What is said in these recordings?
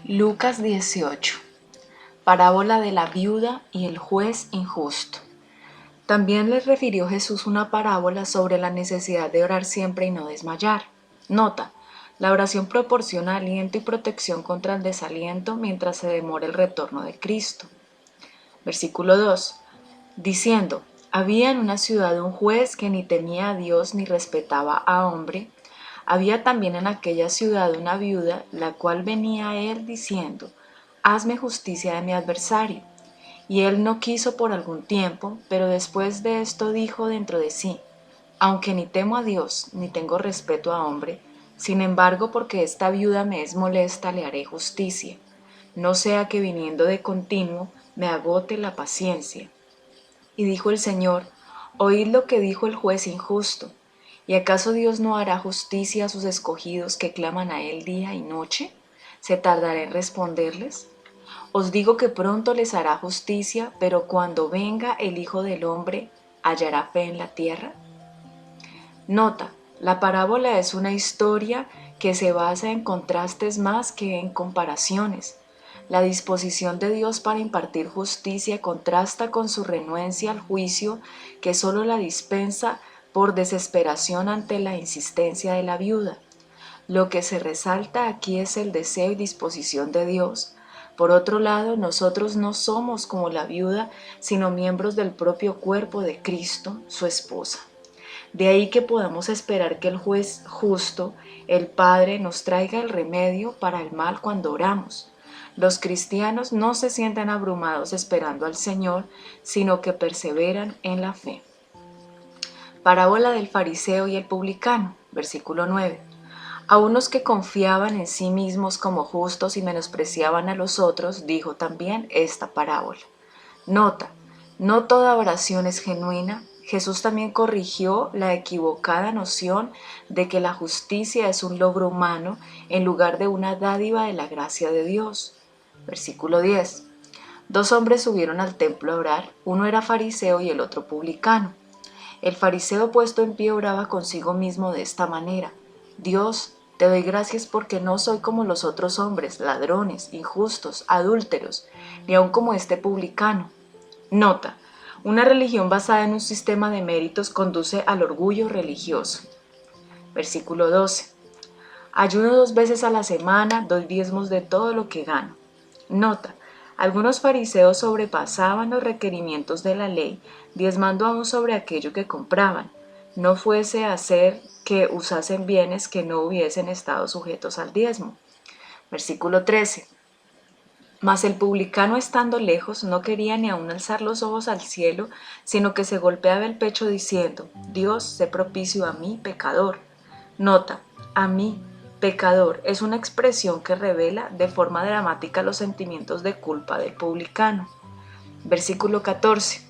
Lucas 18. Parábola de la viuda y el juez injusto. También les refirió Jesús una parábola sobre la necesidad de orar siempre y no desmayar. Nota: la oración proporciona aliento y protección contra el desaliento mientras se demora el retorno de Cristo. Versículo 2. Diciendo: había en una ciudad un juez que ni temía a Dios ni respetaba a hombre. Había también en aquella ciudad una viuda, la cual venía a él diciendo: hazme justicia de mi adversario. Y él no quiso por algún tiempo, pero después de esto dijo dentro de sí: aunque ni temo a Dios, ni tengo respeto a hombre, sin embargo, porque esta viuda me es molesta, le haré justicia, no sea que viniendo de continuo me agote la paciencia. Y dijo el Señor: oíd lo que dijo el juez injusto. ¿Y acaso Dios no hará justicia a sus escogidos que claman a Él día y noche? ¿Se tardará en responderles? Os digo que pronto les hará justicia, pero cuando venga el Hijo del Hombre, ¿hallará fe en la tierra? Nota: la parábola es una historia que se basa en contrastes más que en comparaciones. La disposición de Dios para impartir justicia contrasta con su renuencia al juicio, que solo la dispensa por desesperación ante la insistencia de la viuda. Lo que se resalta aquí es el deseo y disposición de Dios. Por otro lado, nosotros no somos como la viuda, sino miembros del propio cuerpo de Cristo, su esposa. De ahí que podamos esperar que el juez justo, el Padre, nos traiga el remedio para el mal cuando oramos. Los cristianos no se sientan abrumados esperando al Señor, sino que perseveran en la fe. Parábola del fariseo y el publicano, versículo 9. A unos que confiaban en sí mismos como justos y menospreciaban a los otros, dijo también esta parábola. Nota: no toda oración es genuina. Jesús también corrigió la equivocada noción de que la justicia es un logro humano en lugar de una dádiva de la gracia de Dios. Versículo 10. Dos hombres subieron al templo a orar, uno era fariseo y el otro publicano. El fariseo, puesto en pie, oraba consigo mismo de esta manera: Dios, te doy gracias porque no soy como los otros hombres, ladrones, injustos, adúlteros, ni aun como este publicano. Nota: una religión basada en un sistema de méritos conduce al orgullo religioso. Versículo 12. Ayuno 2 veces a la semana, doy diezmos de todo lo que gano. Nota: algunos fariseos sobrepasaban los requerimientos de la ley, diezmando aún sobre aquello que compraban, no fuese a ser que usasen bienes que no hubiesen estado sujetos al diezmo. Versículo 13. Mas el publicano, estando lejos, no quería ni aun alzar los ojos al cielo, sino que se golpeaba el pecho diciendo: Dios, sé propicio a mí, pecador. Nota: a mí, pecador, es una expresión que revela de forma dramática los sentimientos de culpa del publicano. Versículo 14.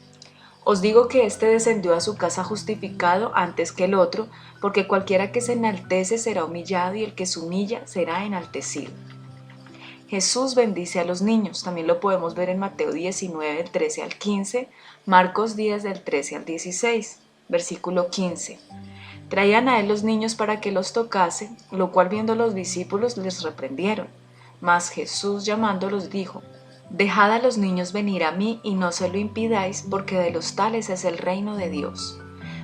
Os digo que éste descendió a su casa justificado antes que el otro, porque cualquiera que se enaltece será humillado, y el que se humilla será enaltecido. Jesús bendice a los niños. También lo podemos ver en Mateo 19, del 13 al 15, Marcos 10, del 13 al 16. Versículo 15. Traían a él los niños para que los tocase, lo cual viendo los discípulos les reprendieron. Mas Jesús, llamándolos, dijo: dejad a los niños venir a mí y no se lo impidáis, porque de los tales es el reino de Dios.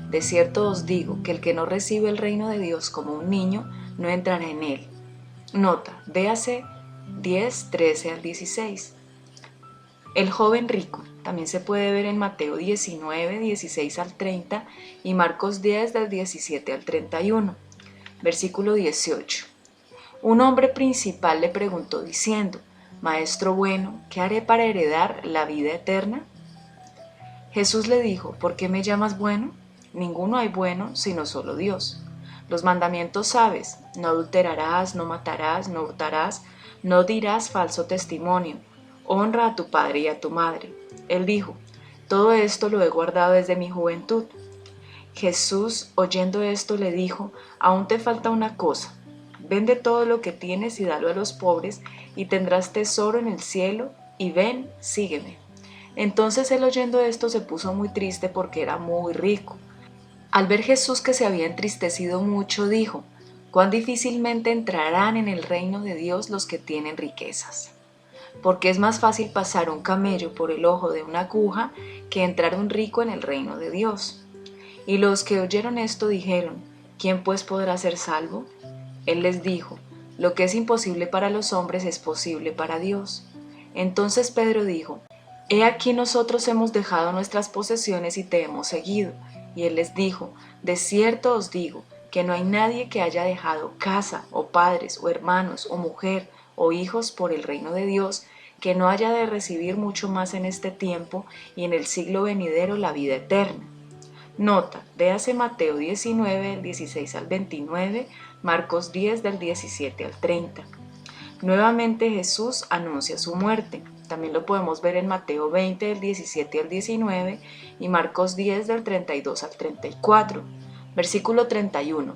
De cierto os digo que el que no recibe el reino de Dios como un niño, no entrará en él. Nota: véase 10, 13 al 16. El joven rico también se puede ver en Mateo 19, 16 al 30 y Marcos 10, del 17 al 31. Versículo 18. Un hombre principal le preguntó diciendo: Maestro bueno, ¿qué haré para heredar la vida eterna? Jesús le dijo: ¿por qué me llamas bueno? Ninguno hay bueno sino solo Dios. Los mandamientos sabes: no adulterarás, no matarás, no hurtarás, no dirás falso testimonio, honra a tu padre y a tu madre. Él dijo: todo esto lo he guardado desde mi juventud. Jesús, oyendo esto, le dijo: aún te falta una cosa. Vende todo lo que tienes y dalo a los pobres, y tendrás tesoro en el cielo, y ven, sígueme. Entonces él, oyendo esto, se puso muy triste porque era muy rico. Al ver Jesús que se había entristecido mucho, dijo: cuán difícilmente entrarán en el reino de Dios los que tienen riquezas. Porque es más fácil pasar un camello por el ojo de una aguja que entrar un rico en el reino de Dios. Y los que oyeron esto dijeron, ¿quién pues podrá ser salvo? Él les dijo, lo que es imposible para los hombres es posible para Dios. Entonces Pedro dijo, he aquí nosotros hemos dejado nuestras posesiones y te hemos seguido. Y él les dijo, de cierto os digo, que no hay nadie que haya dejado casa, o padres, o hermanos, o mujer, o hijos por el reino de Dios, que no haya de recibir mucho más en este tiempo y en el siglo venidero la vida eterna. Nota, véase Mateo 19, del 16 al 29, Marcos 10, del 17 al 30. Nuevamente Jesús anuncia su muerte. También lo podemos ver en Mateo 20, del 17 al 19 y Marcos 10, del 32 al 34. Versículo 31.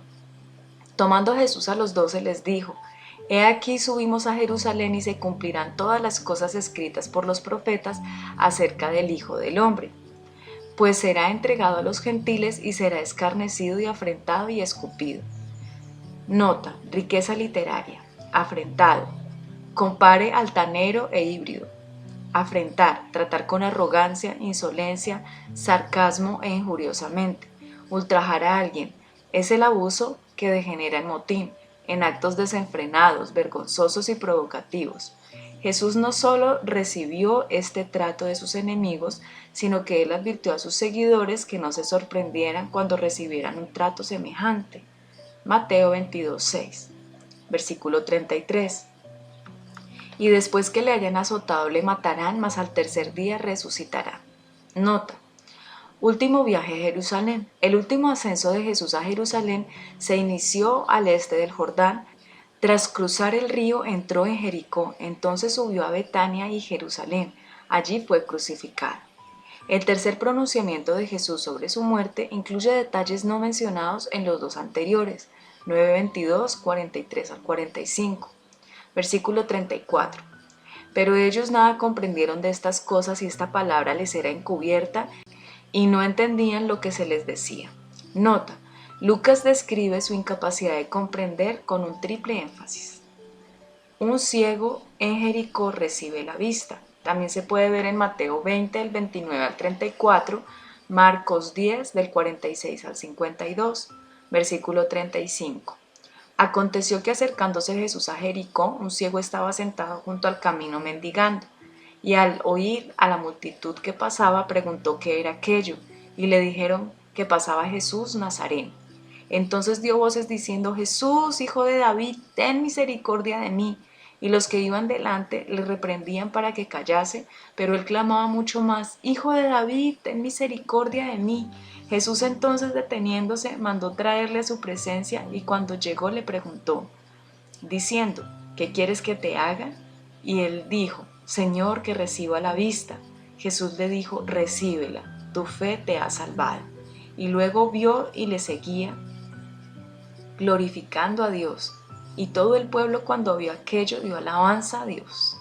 Tomando Jesús a los 12 les dijo, he aquí subimos a Jerusalén y se cumplirán todas las cosas escritas por los profetas acerca del Hijo del Hombre. Pues será entregado a los gentiles y será escarnecido y afrentado y escupido. Nota, riqueza literaria, afrentado. Compare altanero e híbrido. Afrentar, tratar con arrogancia, insolencia, sarcasmo e injuriosamente. Ultrajar a alguien es el abuso que degenera en motín, en actos desenfrenados, vergonzosos y provocativos. Jesús no solo recibió este trato de sus enemigos, sino que él advirtió a sus seguidores que no se sorprendieran cuando recibieran un trato semejante. Mateo 22:6, versículo 33. Y después que le hayan azotado le matarán, mas al tercer día resucitará. Nota. Último viaje a Jerusalén. El último ascenso de Jesús a Jerusalén se inició al este del Jordán. Tras cruzar el río entró en Jericó, entonces subió a Betania y Jerusalén. Allí fue crucificado. El tercer pronunciamiento de Jesús sobre su muerte incluye detalles no mencionados en los dos anteriores, 9:22, 43 al 45. Versículo 34. Pero ellos nada comprendieron de estas cosas y esta palabra les era encubierta y no entendían lo que se les decía. Nota, Lucas describe su incapacidad de comprender con un triple énfasis. Un ciego en Jericó recibe la vista. También se puede ver en Mateo 20, del 29 al 34, Marcos 10, del 46 al 52, versículo 35. Aconteció que acercándose Jesús a Jericó, un ciego estaba sentado junto al camino mendigando, y al oír a la multitud que pasaba, preguntó qué era aquello, y le dijeron que pasaba Jesús Nazareno. Entonces dio voces diciendo, Jesús, hijo de David, ten misericordia de mí. Y los que iban delante le reprendían para que callase, pero él clamaba mucho más, Hijo de David, ten misericordia de mí. Jesús entonces deteniéndose mandó traerle a su presencia y cuando llegó le preguntó, diciendo, ¿qué quieres que te haga? Y él dijo, Señor, que reciba la vista. Jesús le dijo, recíbela, tu fe te ha salvado. Y luego vio y le seguía, glorificando a Dios. Y todo el pueblo cuando vio aquello dio alabanza a Dios.